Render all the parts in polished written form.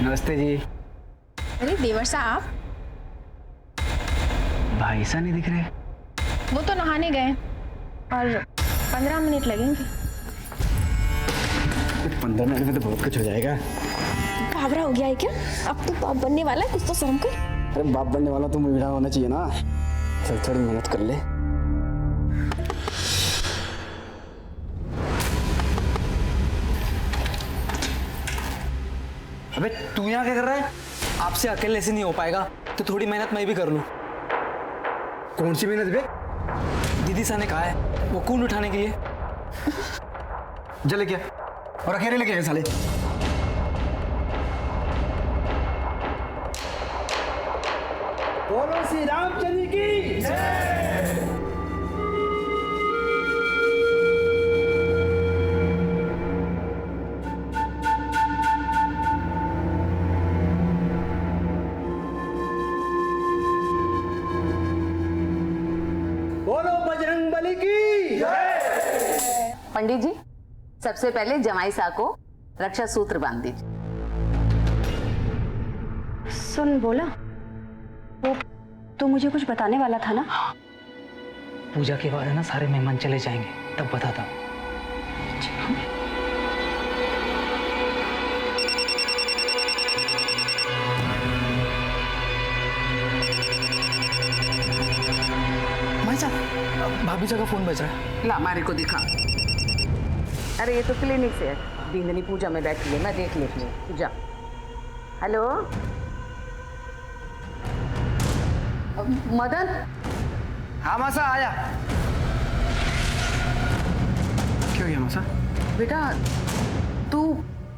नमस्ते जी। अरे देवर साहब, भाई सा नहीं दिख रहे। वो तो नहाने गए और 15 मिनट लगेंगे। 15 मिनट में तो बहुत कुछ हो जाएगा। घाबरा हो गया है क्या? अब तो बाप बनने वाला है, कुछ तो शर्म कर। अरे बाप बनने वाला तो मुझे होना चाहिए ना। चल थोड़ी मेहनत कर ले। अबे तू यहाँ क्या कर रहा है? आपसे अकेले से नहीं हो पाएगा, तो थोड़ी मेहनत मैं भी कर लूँ। कौन सी मेहनत बे? दीदी सा ने कहा है वो कूल उठाने के लिए। जले क्या और अकेले लेके गए साले। बोलो श्री रामचंद्र की जय। बोलो बजरंग बली की जय। पंडित जी, सबसे पहले जमाई साहब को रक्षा सूत्र बांध दीजिए। सुन बोला, वो तो मुझे कुछ बताने वाला था ना। पूजा के बाद है ना, सारे मेहमान चले जाएंगे, तब बताता हूँ। भाभी जी का फोन बज रहा है। ला मारे को दिखा। अरे ये तो क्लिनिक से है, बिंदनी पूजा में बैठी है, मैं देख लेती हूँ। पूजा, हेलो मदन। हाँ मासा आया। क्यों गया मासा? बेटा तू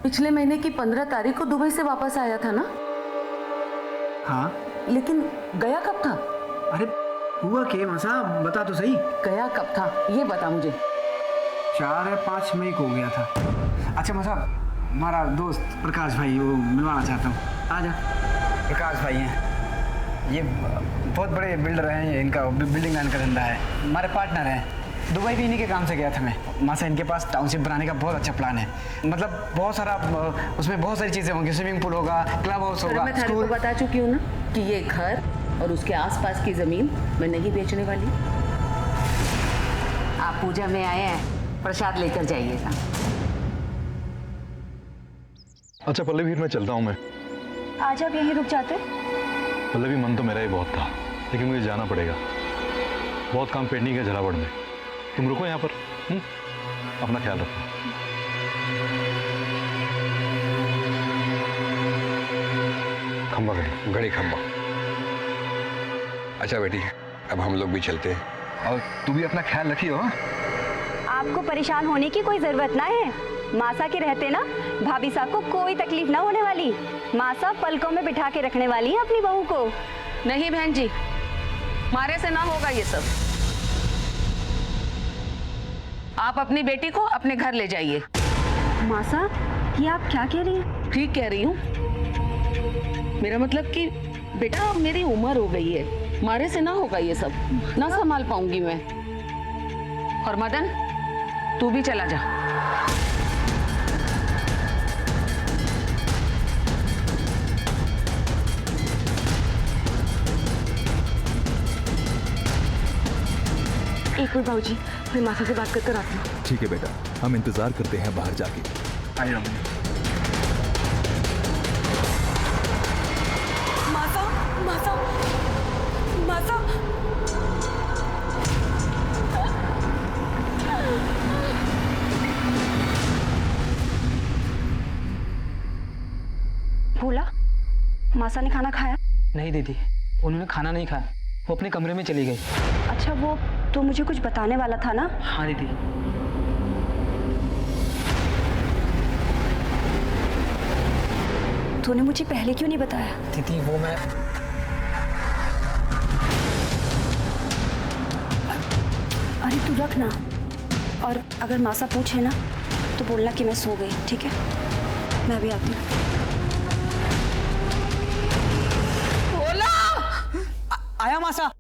पिछले महीने की 15 तारीख को दुबई से वापस आया था ना? हाँ। लेकिन गया कब था? अरे हुआ क्या मासा, बता तो सही। गया कब था ये बता मुझे। 4 या 5 मई को गया था। अच्छा मासा, हमारा दोस्त प्रकाश भाई वो मिलवाना चाहता हूँ। आ जा। प्रकाश भाई हैं, ये बहुत बड़े बिल्डर हैं, ये इनका बिल्डिंग लाइन का धंधा है, हमारे पार्टनर हैं। दुबई भी इन्हीं के काम से गया था मैं। मासा इनके पास टाउनशिप बनाने का बहुत अच्छा प्लान है। मतलब बहुत सारा, उसमें बहुत सारी चीज़ें होंगी। स्विमिंग पूल होगा, क्लब हाउस होगा, मैं थारे को बता चुकी हूँ ना कि ये घर और उसके आसपास की जमीन मैं नहीं बेचने वाली। आप पूजा में आए हैं, प्रसाद लेकर जाइएगा। अच्छा पल्लवी, मैं चलता हूँ। मैं आज आप यहीं रुक जाते। पल्लवी, मन तो मेरा ही बहुत था, लेकिन मुझे जाना पड़ेगा। बहुत काम पेंडिंग है झलावड़ में। तुम रुको यहाँ पर। अपना ख्याल रखो। खंबा घड़ी खंबा। अच्छा बेटी, अब हम लोग भी चलते हैं। और तू भी अपना ख्याल रखियो। आपको परेशान होने की कोई जरूरत ना है। मासा के रहते ना भाभी साहब को कोई तकलीफ ना होने वाली। मासा पलकों में बिठा के रखने वाली है अपनी बहू को। नहीं बहन जी, मारे से ना होगा ये सब। आप अपनी बेटी को अपने घर ले जाइए। मासा, ये आप क्या कह रही हैं? ठीक कह रही हूँ। मेरा मतलब कि बेटा अब मेरी उम्र हो गई है, मारे से ना होगा ये सब, ना संभाल पाऊंगी मैं। और मदन तू भी चला जा। एक मिनट बाबूजी, मैं मासा से बात कर आती हूँ। ठीक है बेटा, हम इंतजार करते हैं बाहर जाके। आइए। मासा, मासा, मासा। भोला, मासा ने खाना खाया? नहीं दीदी, उन्होंने खाना नहीं खाया, वो अपने कमरे में चली गई। अच्छा, वो तो मुझे कुछ बताने वाला था ना। हाँ दीदी। तूने मुझे पहले क्यों नहीं बताया? दीदी वो मैं अरे तू रख ना, और अगर मासा पूछे ना तो बोलना कि मैं सो गई, ठीक है? मैं भी आती हूँ। आया मासा।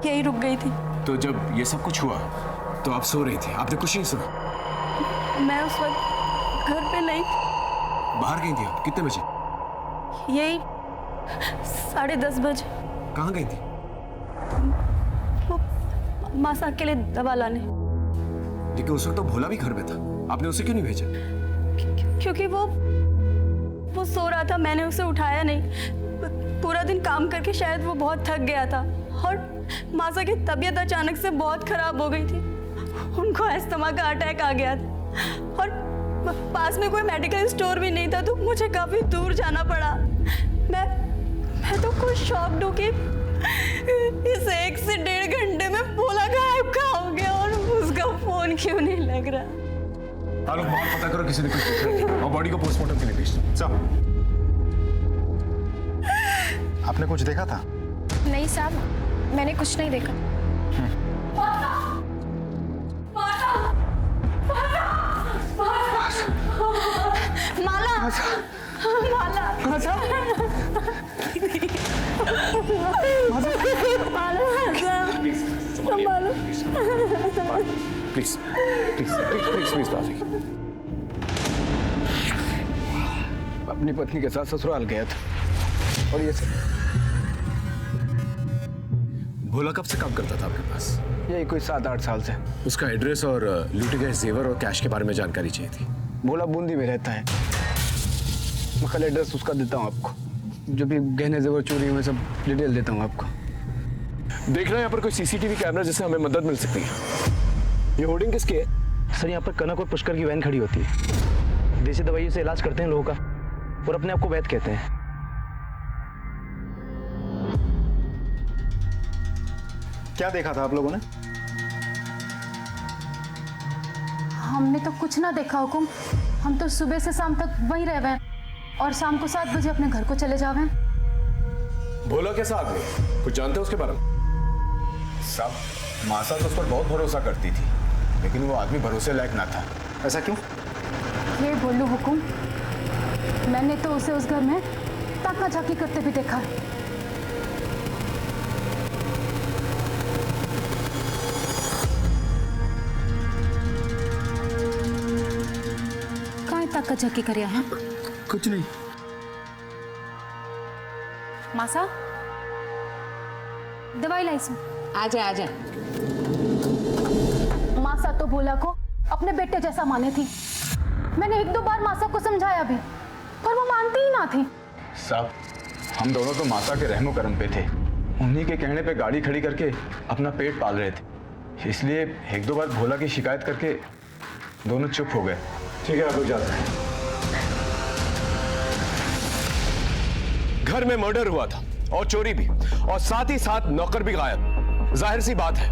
यही रुक गई थी। तो जब ये सब कुछ हुआ तो आप सो रही थी, आपने कुछ नहीं सुना? मैं उस वक्त घर पे नहीं। बाहर गई थी आप? कितने बजे? यही 10:30 बजे। कहाँ गई थी? वो मासा के लिए दवा लाने। लेकिन उस वक्त तो भोला भी घर में था, आपने उसे क्यों नहीं भेजा? क्योंकि वो सो रहा था, मैंने उसे उठाया नहीं। पूरा दिन काम करके शायद वो बहुत थक गया था और मासा की तबीयत अचानक से बहुत खराब हो गई थी। उनको अस्थमा का अटैक आ गया था और पास में कोई मेडिकल स्टोर भी नहीं था, तो मुझे काफी दूर जाना पड़ा। मैं तो कुछ शॉक्ड हूँ कि इस 1 से 1.5 घंटे में भोला गायब कहाँ हो गया और उसका फोन क्यों नहीं लग रहा। आप लोग बाहर पता करो किसी ने कुछ देखा है और बॉडी को पोस्टमार्टम के लिए भेज दो। आपने कुछ देखा था? नहीं साहब, मैंने कुछ नहीं देखा। Mala, please please please please please बाजी। अपनी पत्नी के साथ ससुराल गया था और ये सब। भोला कब से काम करता था आपके पास? यही कोई 7-8 साल से। उसका एड्रेस और लूटे गए जेवर और कैश के बारे में जानकारी चाहिए थी। भोला बूंदी में रहता है। मैं कल एड्रेस उसका देता हूँ आपको, जो भी गहने जेवर चोरी हुए सब डिटेल देता हूँ आपको। देख रहे हैं यहाँ पर कोई सीसीटीवी कैमरा जिससे हमें मदद मिल सकती है। ये होर्डिंग किसकी है? सर यहाँ पर कनक और पुष्कर की वैन खड़ी होती है। देसी दवाइयों से इलाज करते हैं लोगों का और अपने आप को वैद्य कहते हैं। क्या देखा था आप लोगों ने? हमने तो कुछ ना देखा हुकुम। हम तो सुबह से शाम तक वहीं रह गए और शाम को 7 बजे अपने घर को चले जावे। भोला कैसा आदमी, कुछ जानते हो उसके बारे में? साहब, मासा तो उस पर बहुत भरोसा करती थी, लेकिन वो आदमी भरोसे लायक ना था। ऐसा क्यों? ये बोलू हुकुम, मैंने तो उसे उस घर में ताका झाकी करते भी देखा है। कहाँ ताका झाकी करिया है? कुछ नहीं। मासा, दवाई लाई इसमें। आजा। मासा तो भोला को अपने बेटे जैसा माने थी। मैंने 1-2 बार मासा को समझाया भी, पर वो मानती ही ना थी। साहब, हम दोनों तो मासा के रहमो करम पे थे। उन्हीं के कहने पे गाड़ी खड़ी करके अपना पेट पाल रहे थे, इसलिए 1-2 बार भोला की शिकायत करके दोनों चुप हो गए। ठीक है, आप लोग जाते हैं। घर में मर्डर हुआ था और चोरी भी, और साथ ही साथ नौकर भी गायब। जाहिर सी बात है,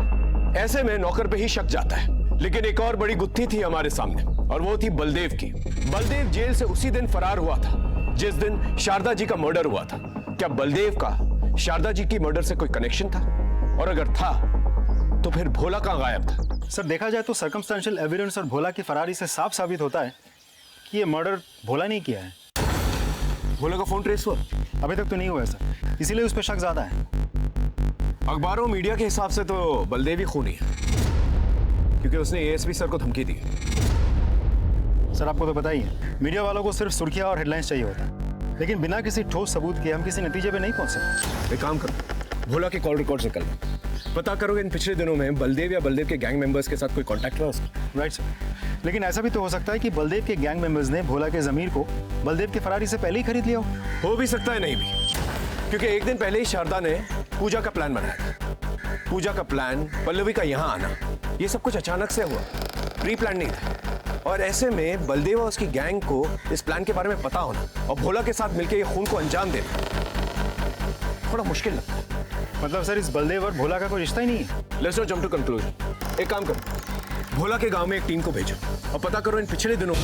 ऐसे में नौकर पे ही शक जाता है। लेकिन एक और बड़ी गुत्थी थी हमारे सामने, और वो थी बलदेव की। बलदेव जेल से उसी दिन फरार हुआ था जिस दिन शारदा जी का मर्डर हुआ था। क्या बलदेव का शारदा जी की मर्डर से कोई कनेक्शन था? और अगर था तो फिर भोला कहाँ गायब था? सर, देखा जाए तो सर्कमस्टेंशियल एविडेंस और भोला की फरारी से साफ साबित होता है कि ये मर्डर भोला नहीं किया है। भोला का फोन ट्रेस हुआ? अभी तक तो नहीं हुआ है सर, इसीलिए उस पर शक ज्यादा है। अखबारों मीडिया के हिसाब से तो बलदेव ही खूनी है, क्योंकि उसने एएसपी सर को धमकी दी। सर, आपको तो पता ही है, मीडिया वालों को सिर्फ सुर्खियां और हेडलाइंस चाहिए होता है, लेकिन बिना किसी ठोस सबूत के हम किसी नतीजे पे नहीं पहुंच सकते। एक काम करो, भोला के कॉल रिकॉर्ड से कर लो, पता करो इन पिछले दिनों में बलदेव या बलदेव के गैंग मेंबर्स के साथ कोई कांटेक्ट हुआ उसका। राइट सर, लेकिन ऐसा भी तो हो सकता है कि बलदेव के गैंग मेंबर्स ने भोला के जमीर को बलदेव के फरारी से पहले ही खरीद लिया हो भी सकता है, नहीं भी, क्योंकि एक दिन पहले ही शारदा ने पूजा का प्लान बनाया था। पूजा का प्लान, पल्लवी का यहाँ आना, ये सब कुछ अचानक से हुआ, प्री प्लान नहीं था। और ऐसे में बलदेव और उसकी गैंग को इस प्लान के बारे में पता होना और भोला के साथ मिलकर ये खून को अंजाम देना थोड़ा मुश्किल लगता है। मतलब सर, इस बलदेव और भोला का कोई रिश्ता ही नहीं है। Let's not jump to conclusion. एक काम करो, भोला के गांव में एक टीम को भेजो और पता करो इन पिछले दिनों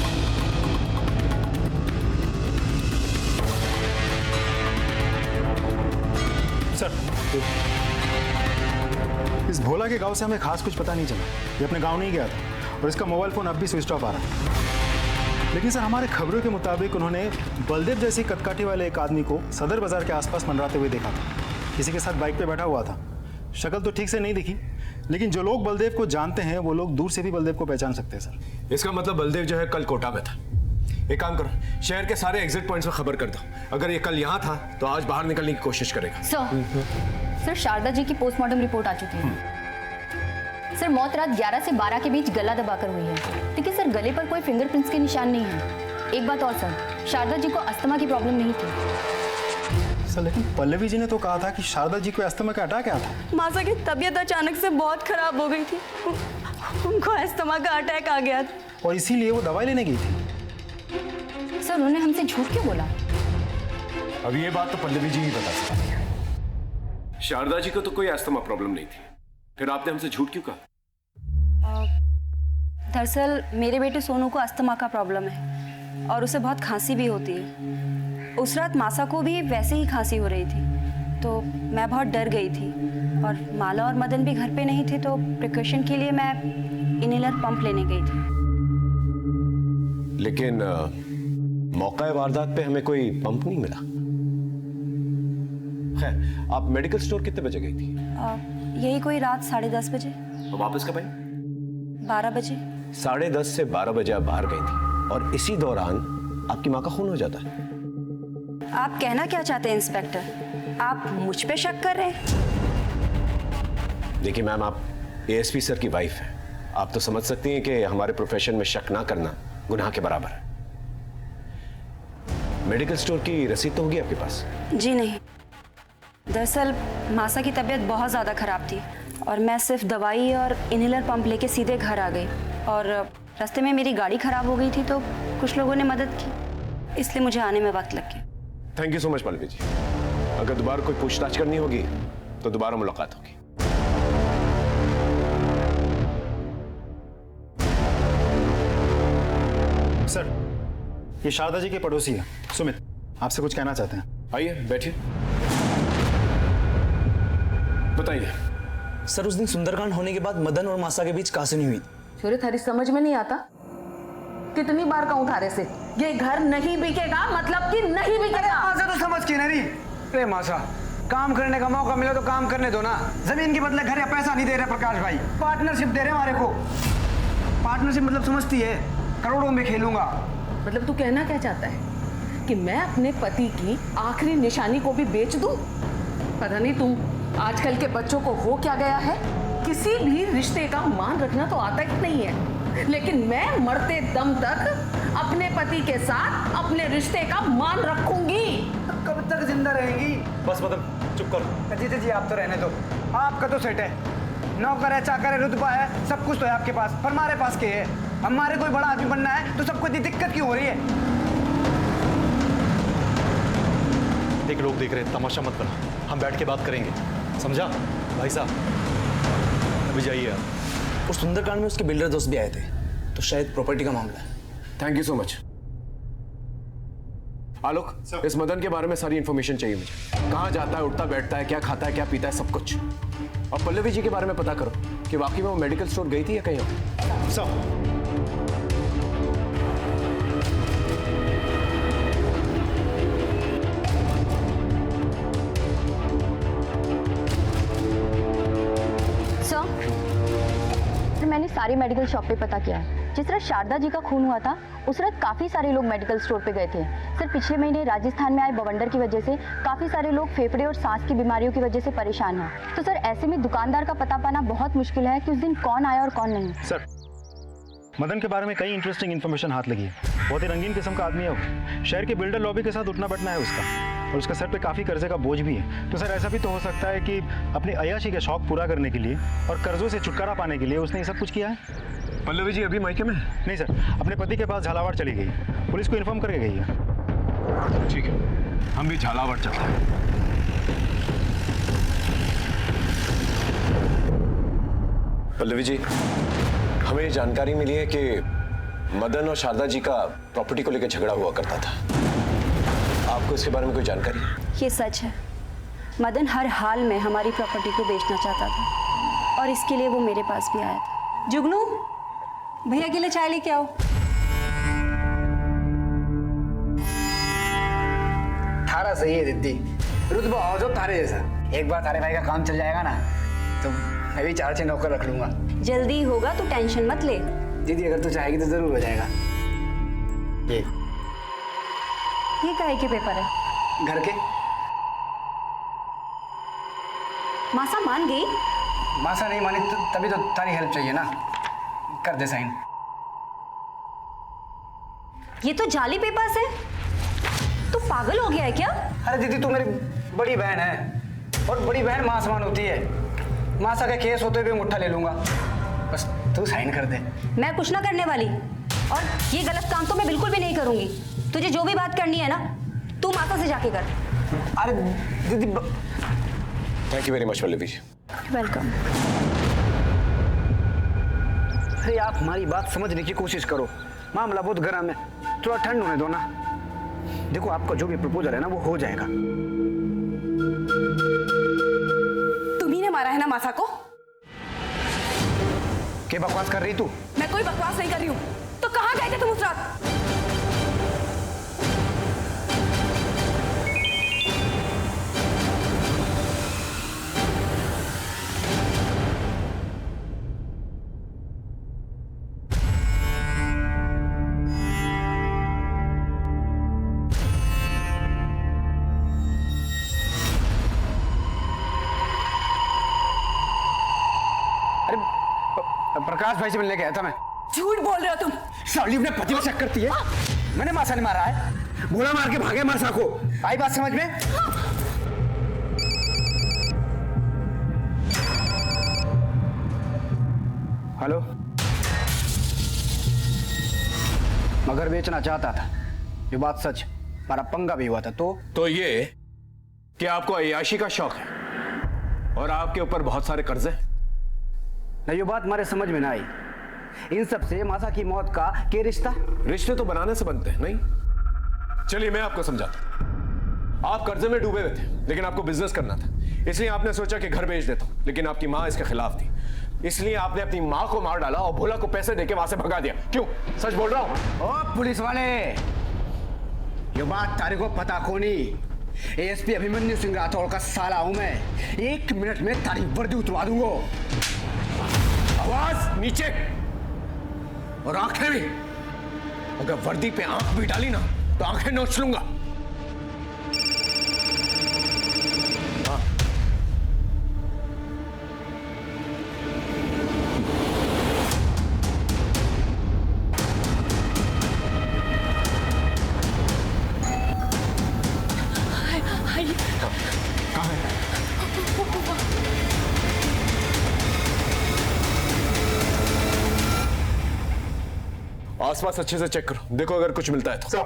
सर, इस भोला के गांव से हमें खास कुछ पता नहीं चला। ये अपने गांव नहीं गया था और इसका मोबाइल फोन अब भी स्विच ऑफ आ रहा है। लेकिन सर, हमारे खबरों के मुताबिक उन्होंने बलदेव जैसी कदकाठी वाले एक आदमी को सदर बाजार के आसपास मंडराते हुए देखा था। किसी के साथ बाइक पे बैठा हुआ था। शक्ल तो ठीक से नहीं दिखी, लेकिन जो लोग बलदेव को जानते हैं वो लोग दूर से भी बलदेव को पहचान सकते हैं सर। इसका मतलब बलदेव जो है कल कोटा में था। एक काम करो, शहर के सारे एग्जिट पॉइंट्स में खबर कर दो। अगर ये कल यहाँ था तो आज बाहर निकलने की कोशिश करेगा। सर शारदा जी की पोस्टमार्टम रिपोर्ट आ चुकी है। सर मौत रात 11 से 12 के बीच गला दबाकर हुई है, लेकिन सर गले पर कोई फिंगरप्रिंट्स के निशान नहीं है। एक बात और सर, शारदा जी को अस्थमा की प्रॉब्लम नहीं थी। सर लेकिन पल्लवी जी ने तो कहा था कि शारदा जी को अस्थमा का अटैक आया था। मासा की तबीयत अचानक से बहुत खराब हो गई थी, उनको अस्थमा का अटैक आ गया था और इसीलिए वो दवाई लेने गई थी। सर उन्होंने हमसे झूठ क्यों बोला? अब ये बात तो पल्लवी जी ही बता सकती है। शारदा जी को तो कोई अस्थमा प्रॉब्लम नहीं थी, फिर आपने हमसे झूठ क्यों कहा? दरअसल मेरे बेटे सोनू को अस्थमा का प्रॉब्लम है और उसे बहुत खांसी भी होती है। उस रात मासा को भी वैसे ही खांसी हो रही थी, तो मैं बहुत डर गई थी और माला और मदन भी घर पे नहीं थे, तो प्रिकॉशन के लिए मैं इनहेलर पंप लेने गई थी। लेकिन मौका वारदात पे हमें कोई पंप नहीं मिला। खैर, आप मेडिकल स्टोर कितने बजे गई थी? यही कोई रात 10:30 बजे। और वापस कब आई? 12 बजे। 10:30 से 12 बजे आप बाहर गई थी और इसी दौरान आपकी माँ का खून हो जाता है। आप कहना क्या चाहते हैं इंस्पेक्टर? आप मुझ पे शक कर रहे हैं? देखिए मैम, आप एएसपी सर की वाइफ हैं। आप तो समझ सकती हैं कि हमारे प्रोफेशन में शक ना करना गुनाह के बराबर है। मेडिकल स्टोर की रसीद तो होगी आपके पास? जी नहीं, दरअसल मासा की तबीयत बहुत ज़्यादा खराब थी और मैं सिर्फ दवाई और इनहेलर पंप लेके सीधे घर आ गई और रास्ते में मेरी गाड़ी खराब हो गई थी तो कुछ लोगों ने मदद की, इसलिए मुझे आने में वक्त लग गया। Thank you so much Pallavi ji. अगर दोबारा कोई पूछताछ करनी होगी तो दोबारा मुलाकात होगी। सर ये शारदा जी के पड़ोसी है सुमित, आपसे कुछ कहना चाहते हैं। आइए बैठिए, बताइए। सर उस दिन सुंदरकांड होने के बाद मदन और मासा के बीच कासनी हुई। छोरे थारी समझ में नहीं आता? कितनी बार कहूं थारे से ये घर नहीं बिकेगा, मतलब कि नहीं बिकेगा। मासा तो समझ के नहीं। अरे मासा, काम करने का मौका मिला तो काम करने दो ना। जमीन के बदले घर या पैसा नहीं दे रहे प्रकाश भाई, पार्टनरशिप दे रहे हमारे को। पार्टनरशिप मतलब समझती है, करोड़ों में खेलूंगा। मतलब तू कहना क्या चाहता है कि मैं अपने पति की आखिरी निशानी को भी बेच दूं? पता नहीं तुम आजकल के बच्चों को हो क्या गया है, किसी भी रिश्ते का मान रखना तो आता ही नहीं है, लेकिन मैं मरते दम तक अपने पति के साथ अपने रिश्ते का मान रखूंगी। कब तक जिंदा रहेंगी? बस मदन चुप करो। जीते जी आप तो रहने दो, आपका तो सेट है, नौकर है, चाकर है, रुतबा है, सब कुछ तो है आपके पास, पर हमारे पास क्या है? हमारे कोई बड़ा आदमी बनना है तो सबको इतनी दिक्कत क्यों हो रही है? देख, लोग देख रहे हैं, तमाशा मत बना, हम बैठ के बात करेंगे, समझा भाई साहब? अभी जाइए आप। उस सुंदरकांड में उसके बिल्डर दोस्त भी आए थे, तो शायद प्रॉपर्टी का मामला है। थैंक यू सो मच आलोक। इस मदन के बारे में सारी इंफॉर्मेशन चाहिए मुझे। कहाँ जाता है, उठता बैठता है, क्या खाता है, क्या पीता है, सब कुछ। और पल्लवी जी के बारे में पता करो कि वाकई में वो मेडिकल स्टोर गई थी या कहीं और। सब मैंने सारे मेडिकल शॉप पे पता किया है। जिस रात शारदा जी का खून हुआ था उस रात काफ़ी सारे लोग मेडिकल स्टोर पे गए थे। सर पिछले महीने राजस्थान में आए बवंडर की वजह से काफ़ी सारे लोग फेफड़े और सांस की बीमारियों की वजह से परेशान हैं। तो सर ऐसे में दुकानदार का पता पाना बहुत मुश्किल है कि उस दिन कौन आया और कौन नहीं। सर मदन के बारे में कई इंटरेस्टिंग इन्फॉर्मेशन हाथ लगी है। बहुत ही रंगीन किस्म का आदमी है वो। शहर के बिल्डर लॉबी के साथ उठना बैठना है उसका, और उसके सर पे काफ़ी कर्जे का बोझ भी है। तो सर ऐसा भी तो हो सकता है कि अपनी अय्याशी के शौक पूरा करने के लिए और कर्जों से छुटकारा पाने के लिए उसने ये सब कुछ किया है। पल्लवी जी अभी मायके में? नहीं सर, अपने पति के पास झालावाड़ चली गई, पुलिस को इन्फॉर्म करके गई है। ठीक है, हम भी झालावाड़ चलते हैं। पल्लवी जी, हमें जानकारी मिली है कि मदन और शारदा जी का प्रॉपर्टी को लेकर झगड़ा हुआ करता था। आपको इसके बारे में कोई जानकारी है? ये सच है, मदन हर हाल में हमारी प्रॉपर्टी को बेचना चाहता था और इसके लिए वो मेरे पास भी आया था। जुगनू, भैया के लिए चाय लेके आओ। थारा सही है दीदी, रुतबा हो जो थारे जैसा। एक बार थारे भाई का काम चल जाएगा ना तो मैं भी 4-6 नौकर रख लूंगा। जल्दी होगा तो टेंशन मत ले। दीदी अगर तू चाहेगी तो जरूर हो जाएगा। ये काहे के पेपर है? घर के। मासा मान गई? मासा नहीं मानी तो तभी तो तारी हेल्प चाहिए ना, कर दे साइन। ये तो जाली पेपर्स है। तू पागल हो गया है क्या? अरे दीदी तू मेरी बड़ी बहन है और बड़ी बहन मां समान होती है। मासा का केस होते हुए मुट्ठा ले लूंगा, बस तू साइन कर दे। मैं कुछ ना करने वाली, और ये गलत काम तो मैं बिल्कुल भी नहीं करूंगी। तुझे जो भी बात करनी है ना, तू माता से जाके कर। अरे दीदी thank you very much Pallavi ji. Welcome. अरे आप हमारी बात समझने की कोशिश करो, मामला बहुत गर्म है, थोड़ा ठंड होने दो ना। देखो आपका जो भी प्रपोजल है ना वो हो जाएगा। तुम्ही ने मारा है ना मासा को? क्या बकवास कर रही तू? मैं कोई बकवास नहीं कर रही हूँ। तो कहाँ गए थे तुम उस रात? प्रकाश भाई से मिलने गया था मैं। झूठ बोल रहे हो तुम। सावली अपने पति में शक करती है। मैंने मासा ने मारा है, गोला मार के भागे मासा को। आई बात समझ में? हेलो, मगर बेचना चाहता था, ये बात सच, हमारा पंगा भी हुआ था। तो ये कि आपको अय्याशी का शौक है और आपके ऊपर बहुत सारे कर्जे। नहीं, ये बात हमारे समझ में ना आई। इन सब से मासा की मौत का क्या रिश्ता? रिश्ते तो बनाने से बनते हैं, नहीं? चलिए मैं आपको समझाता हूं। आप कर्जे में डूबे हुए थे, लेकिन आपको बिजनेस करना था, इसलिए आपने सोचा कि घर बेच देता हूं, लेकिन आपकी मां इसके खिलाफ थी, इसलिए आपने अपनी मां को मार डाला और भोला को पैसे देके वहां से भगा दिया। क्यों? सच बोल रहा हूं? ओ पुलिस वाले, ये बात तारे को पता को नहीं। एएसपी अभिमन्यु सिंह राठौड़ का साला हूं मैं। 1 मिनट में तारी वर्दी उतरवा दूंगा। आवाज नीचे और आंखें भी। अगर वर्दी पे आंख भी डाली ना तो आंखें नोच लूंगा। हाँ। कहाँ है? आसपास अच्छे से चेक करो, देखो अगर कुछ मिलता है तो।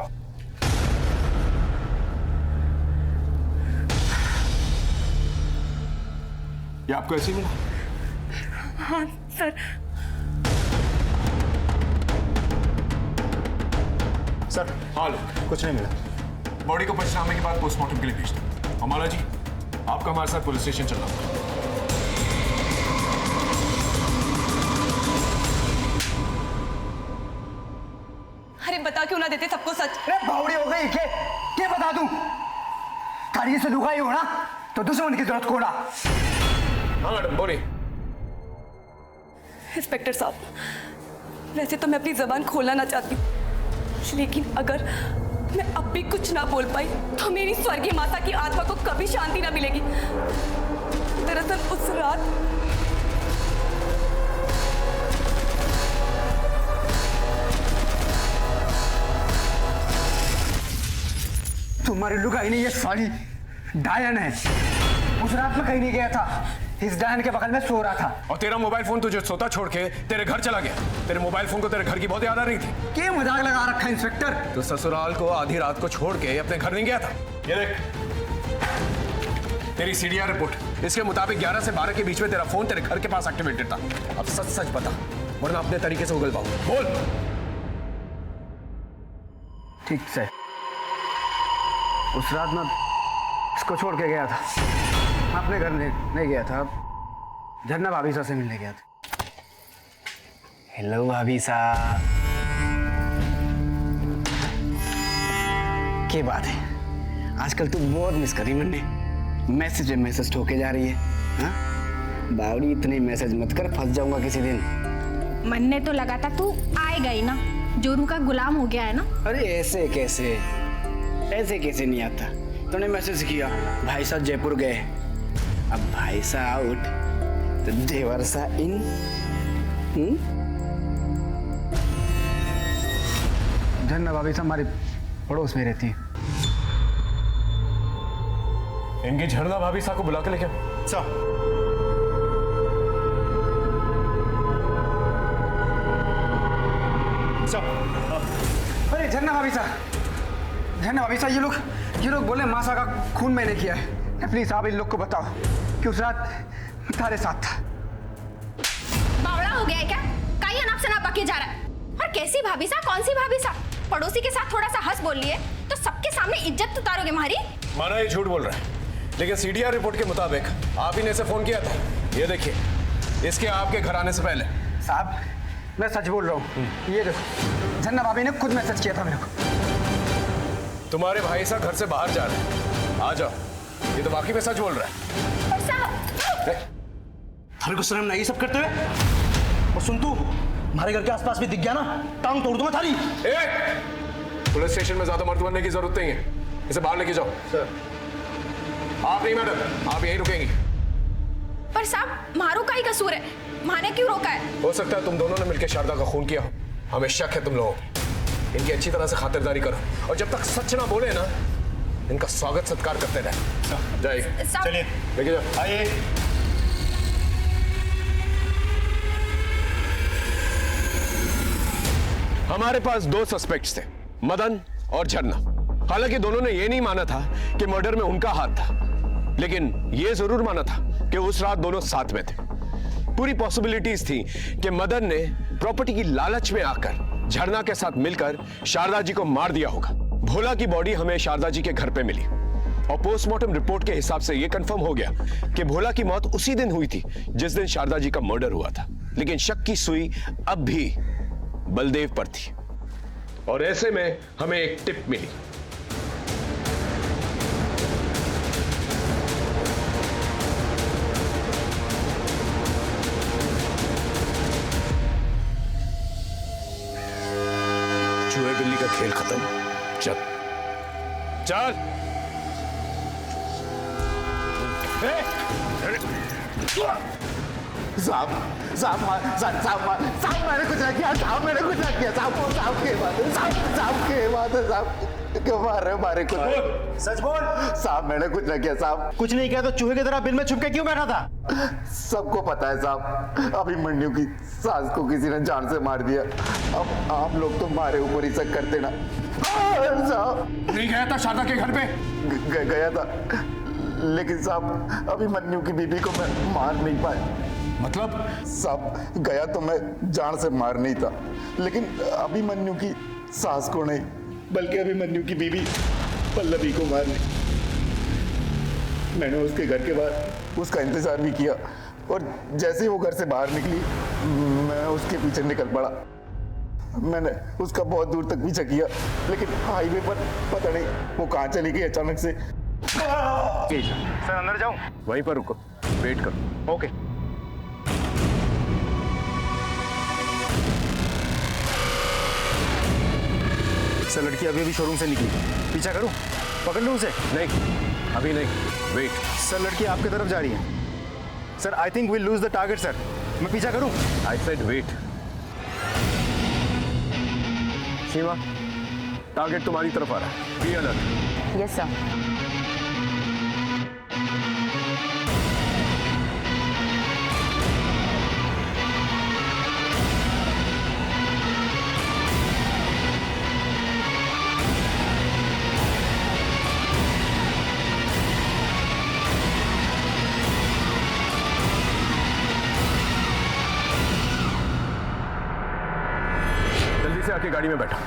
ये आपको ऐसे ही मिला? हाँ सर। सर हाँ लो, कुछ नहीं मिला। बॉडी को पंचनामे के बाद पोस्टमार्टम के लिए भेज दो। अमाला जी, आपका हमारे साथ पुलिस स्टेशन चलना होगा। अरे बता क्यों ना देते सबको सच? अरे बावड़ी हो गई क्या बता दूं? तारी से लुकाई हो ना तो दुश्मन की जरूरत कोड़ा। हाँ मैडम बोलिए। इंस्पेक्टर साहब, वैसे तो मैं अपनी जबान खोलना ना चाहती, लेकिन अगर मैं अब भी कुछ ना बोल पाई तो मेरी स्वर्गीय माता की आत्मा को कभी शांति ना मिलेगी। दरअसल उस रात तुम्हारी लुगाई नहीं, ये साली डायन है। उस रात में कहीं नहीं गया था, इस डायन के बगल में सो रहा था। और तेरा मोबाइल फोन तुझे सोता छोड़ के तेरे घर चला गया। तेरे मोबाइल फोन को तेरे घर की बहुत याद आ रही थी। क्या मजाक लगा रखा इंस्पेक्टर? तो ससुराल को आधी रात को छोड़ के अपने घर नहीं गया था। ये देख तेरी सीडीआर रिपोर्ट, इसके मुताबिक 11 से 12 के बीच में तेरा फोन तेरे घर के पास एक्टिवेटेड था। अब सच सच बता, वरना अपने तरीके से उगल पाऊं। बोल। ठीक से उस रात मैं इसको छोड़ के गया था, अपने घर नहीं गया था, झरना भाभी सा से मिलने गया था। हेलो भाभी सा, क्या बात है? आजकल तू बहुत मिस करी मैंने, मैसेज ठोके जा रही है। हाँ? बावड़ी इतने मैसेज मत कर, फंस जाऊंगा किसी दिन। मन ने तो लगा था तू आएगा ही ना, जोरू का गुलाम हो गया है ना। अरे ऐसे कैसे, ऐसे कैसे नहीं आता। तूने मैसेज किया भाई साहब जयपुर गए, अब भाई साहब आउट तो देवर सा इन। झन्ना भाभी साहब हमारे पड़ोस में रहती है। इनकी झरना भाभी साहब को बुला के लेके अरे झन्ना भाभी साहब, ये लोग बोले मासा का खून मैंने किया है। प्लीज आप इन लोग को बताओ कि उस रात तुम्हारे साथ था। बावड़ा हो गया है क्या? काई अनाप शनाप बके जा रहा है। और कैसी भाभी साहब, कौन सी भाभी साहब? पड़ोसी के साथ थोड़ा सा हंस बोल लिए तो सबके सामने इज्जत उतारोगे हमारी। माना ये झूठ बोल रहा है, लेकिन सीडीआर रिपोर्ट के मुताबिक आप ही ने इसे फोन किया था। ये देखिए, इसके आपके घर आने से पहले। साहब मैं सच बोल रहा हूँ, ये देखो झन्ना भाभी ने खुद मैसेज किया था मेरे को। तुम्हारे भाई साहब घर से बाहर जा रहे हैं, आ जाओ। ये तो वाकई में सच बोल रहा है। हर को शर्म नहीं सब करते हुए। और सुन तू, हमारे घर के आसपास भी दिख गया ना, टांग तोड़ दूंगा थारी। पुलिस स्टेशन में ज्यादा मर्द बनने की जरूरत नहीं है, इसे बाहर लेके जाओ। सर आप नहीं मैडम, आप यहीं रुकेंगी। पर साहब मारू का ही कसूर है, माने क्यों रोका है? हो सकता है तुम दोनों ने मिलकर शारदा का खून किया हो, हमें शक है तुम लोगों को। इनकी अच्छी तरह से खातिरदारी करो, और जब तक सच ना बोले ना, इनका स्वागत सत्कार करते रहे। जाइए, चलिए लेके जाओ। आइए। हमारे पास दो सस्पेक्ट्स थे, मदन और झरना। हालांकि दोनों ने यह नहीं माना था कि मर्डर में उनका हाथ था, लेकिन यह जरूर माना था कि उस रात दोनों साथ में थे। पूरी पॉसिबिलिटीज थी कि मदन ने प्रॉपर्टी की लालच में आकर झरना के साथ मिलकर शारदा जी को मार दिया होगा। भोला की बॉडी हमें शारदा जी के घर पे मिली, और पोस्टमार्टम रिपोर्ट के हिसाब से यह कंफर्म हो गया कि भोला की मौत उसी दिन हुई थी जिस दिन शारदा जी का मर्डर हुआ था। लेकिन शक की सुई अब भी बलदेव पर थी, और ऐसे में हमें एक टिप मिली। चूहे बिल्ली का खेल खत्म। चल चल। साहब मैंने कुछ नहीं किया। साहब मैंने कुछ नहीं किया। साहब के बात है। साहब क्यों मार रहे हो हमारे को? सच बोल। साहब मैंने कुछ नहीं किया। साहब कुछ नहीं किया तो चूहे की तरह बिल में छुप के क्यों बैठा था? सबको पता है साहब, अभिमन्यु की सास को किसी ने जान से मार दिया। अब आप लोग तो हमारे ऊपर ही शक करते ना। साहब नहीं गया था शारदा के घर पे? गया था, लेकिन साहब अभिमन्यु की बीबी को मैं मार नहीं पाया। मतलब? साहब गया तो मैं जान से मार नहीं था, लेकिन अभिमन्यु की सास को नहीं, बल्कि अभिमन्यु की बीबी पल्लवी को मारने। मैंने उसके घर के बाहर उसका इंतजार भी किया, और जैसे ही वो घर से बाहर निकली मैं उसके पीछे निकल पड़ा। मैंने उसका बहुत दूर तक पीछा किया, लेकिन हाईवे पर पता नहीं वो कहाँ चली गई अचानक से। सर अंदर जाऊं? वहीं पर रुको, वेट करो। ओके। सर लड़की अभी शोरूम से निकली, पीछा करूं? पकड़ लूं उसे? नहीं अभी नहीं, वेट। सर लड़की आपकी तरफ जा रही है। Sir I think we lose the target sir. मैं पीछा करूं? I said wait. Seema, target तुम्हारी तरफ आ रहा है, बी अलर्ट। Yes sir. जल्दी से आके गाड़ी में बैठो।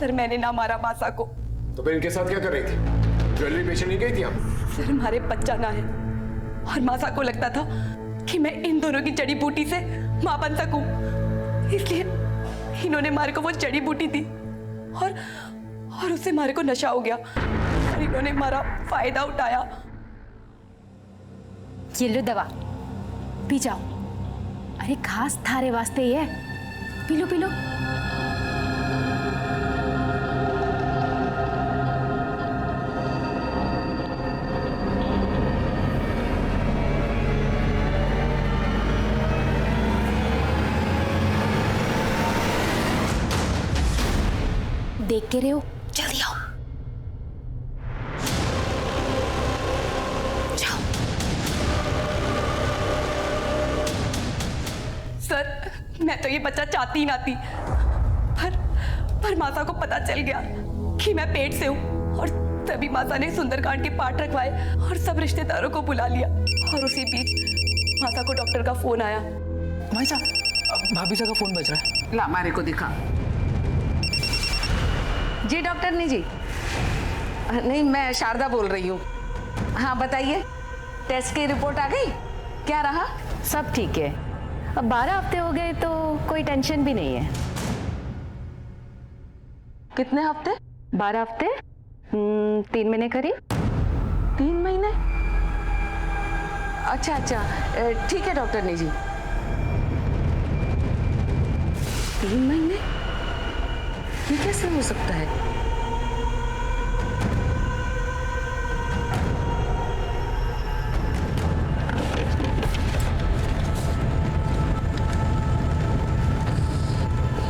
सर मैंने ना मारा मासा को। तो फिर इनके साथ क्या कर रही थी? ज्वेलरी बेचने नहीं गई थी आप? सर हमारे बच्चा ना है और मासा को लगता था कि मैं इन दोनों की जड़ी बूटी से मां बन सकूं, इसलिए इन्होंने मारे को वो जड़ी बूटी दी और उससे मारे को नशा हो गया और इन्होंने हमारा फायदा उठाया। ये लो दवा, पी जाओ। अरे खास थारे वास्ते ही है, पी लो पी लो। देख के रहे हो, जल्दी आओ। जाओ। सर मैं तो ये बच्चा चाहती ही ना थी, पर माता को पता चल गया कि मैं पेट से हूँ और तभी माता ने सुंदरकांड के पाठ रखवाए और सब रिश्तेदारों को बुला लिया। और उसी बीच माता को डॉक्टर का फोन आया। भाई साहब, भाभी साहब का फोन बज रहा है। ला मारे को दिखा। जी डॉक्टरनी जी, नहीं मैं शारदा बोल रही हूँ। हाँ बताइए, टेस्ट की रिपोर्ट आ गई? क्या रहा? सब ठीक है। अब 12 हफ्ते हो गए तो कोई टेंशन भी नहीं है। कितने हफ्ते? 12 हफ्ते, 3 महीने करीब। 3 महीने? अच्छा अच्छा, ठीक है डॉक्टरनी जी। 3 महीने? ये कैसे हो सकता है?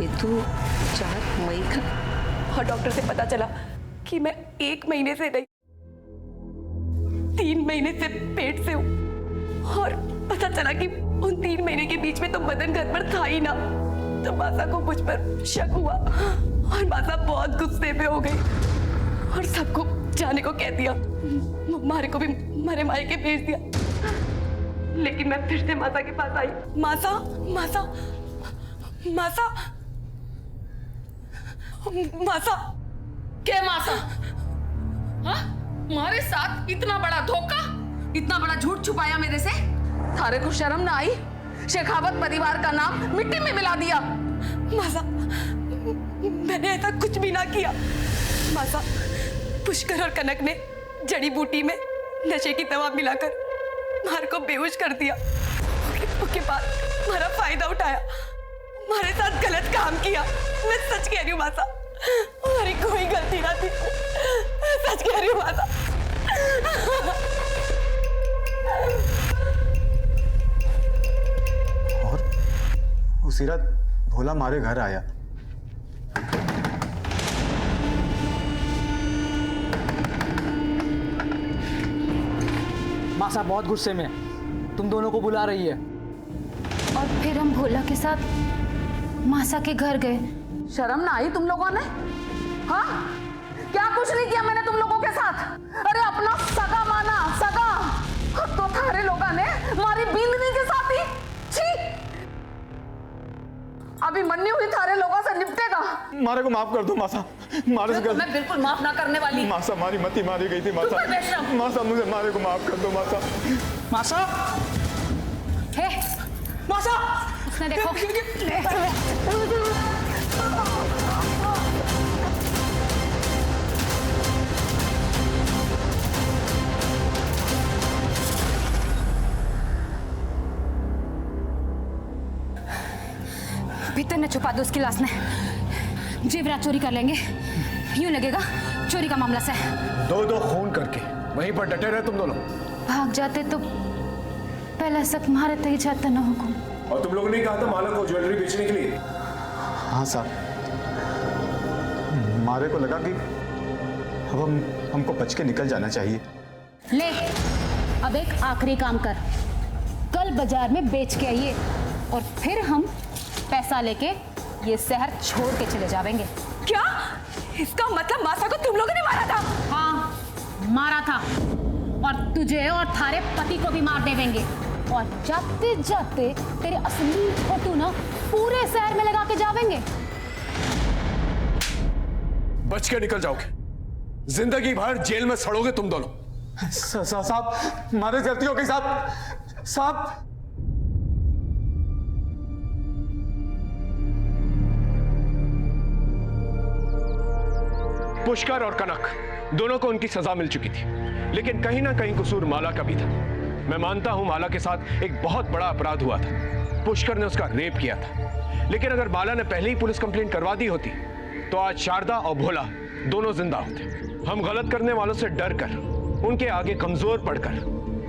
ये तो 4 मई का। और डॉक्टर से पता चला कि मैं 1 महीने से नहीं 3 महीने से पेट से हूँ। और पता चला कि उन 3 महीने के बीच में तो मदन घर पर था ही ना। तो माता को मुझ पर शक हुआ और माता बहुत गुस्से में हो गई और सबको जाने को कह दिया। मारे को भी मरे मायके भेज दिया। लेकिन मैं फिर से माता के पास आई। माता माता माता माता। क्या मासा? हाँ? तुम्हारे साथ इतना बड़ा धोखा, इतना बड़ा झूठ छुपाया मेरे से? थारे को शर्म ना आई? शेखावत परिवार का नाम मिट्टी में मिला दिया। मासा, मैंने ऐसा कुछ भी ना किया। मासा, पुष्कर और कनक ने जड़ी बूटी में नशे की दवा मिलाकर मार को बेहोश कर दिया। उसके बाद हमारा फायदा उठाया, हमारे साथ गलत काम किया। मैं सच कह रही हूँ मासा, हमारी कोई गलती ना थी। सच कह रही हूँ मासा। और उसी रात भोला हमारे घर आया। मासा बहुत गुस्से में तुम दोनों को बुला रही है। और फिर हम भोला के साथ मासा के घर गए। शर्म ना आई तुम लोगों ने? हाँ? क्या कुछ नहीं किया मैंने तुम लोगों के साथ? अरे अपना सगा माना, सगा। तो थारे लोगों ने मारी बिंदनी के साथ ही। छी! अभी मन्नी हुई थारे लोगों से निपटेगा। मारे को माफ कर दो मासा। मारे से मैं बिल्कुल माफ ना करने वाली। मासा मारी मती मारी गई थी मासा। मासा मुझे मारे को माफ कर दो मासा। मासा, हे मासा, उसने देखो। भीतर ने छुपा दो उसकी लाश ने। जेवरात चोरी कर लेंगे, यूं लगेगा चोरी का मामला से। दो खून करके वहीं पर डटे रहे तुम दोनों। भाग जाते तो पहले शक मारे थे जाता ना हुकुम। और तुम लोगों ने कहा था मालक को ज्वेलरी बेचने के लिए? हाँ साहब, मारे को लगा कि अब हमको बच के निकल जाना चाहिए। ले, अब एक आखिरी काम कर, कल बाजार में बेच के आइए और फिर हम पैसा लेके ये शहर छोड़ के चले जाएंगे। क्या? इसका मतलब मासा को तुम लोगों ने मारा था? हाँ, मारा था और तुझे और थारे पति को भी मार देवेंगे। और जाते जाते तेरे असली फोटो ना पूरे शहर में लगा के जावेंगे। बच के निकल जाओगे, जिंदगी भर जेल में सड़ोगे तुम दोनों। साहब हमारे गलती हो गई साहब। साहब पुष्कर और कनक दोनों को उनकी सजा मिल चुकी थी, लेकिन कहीं ना कहीं कसूर माला का भी था। मैं मानता हूं माला के साथ एक बहुत बड़ा अपराध हुआ था, पुष्कर ने उसका रेप किया था। लेकिन अगर माला ने पहले ही पुलिस कंप्लेंट करवा दी होती तो आज शारदा और भोला दोनों जिंदा होते। हम गलत करने वालों से डर कर, उनके आगे कमजोर पड़कर,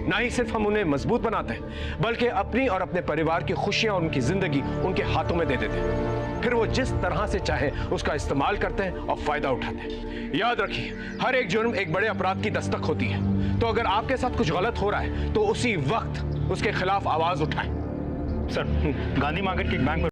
ना ही सिर्फ हम उन्हें मजबूत बनाते हैं बल्कि अपनी और अपने परिवार की खुशियां और उनकी जिंदगी उनके हाथों में दे देते हैं। फिर वो जिस तरह से चाहे उसका इस्तेमाल करते हैं और फायदा उठाते हैं। याद रखिए, हर एक जुर्म एक बड़े अपराध की दस्तक होती है। तो अगर आपके साथ कुछ गलत हो रहा है तो उसी वक्त उसके खिलाफ आवाज उठाएं। सर, गांधी मार्केट के एक बैंक में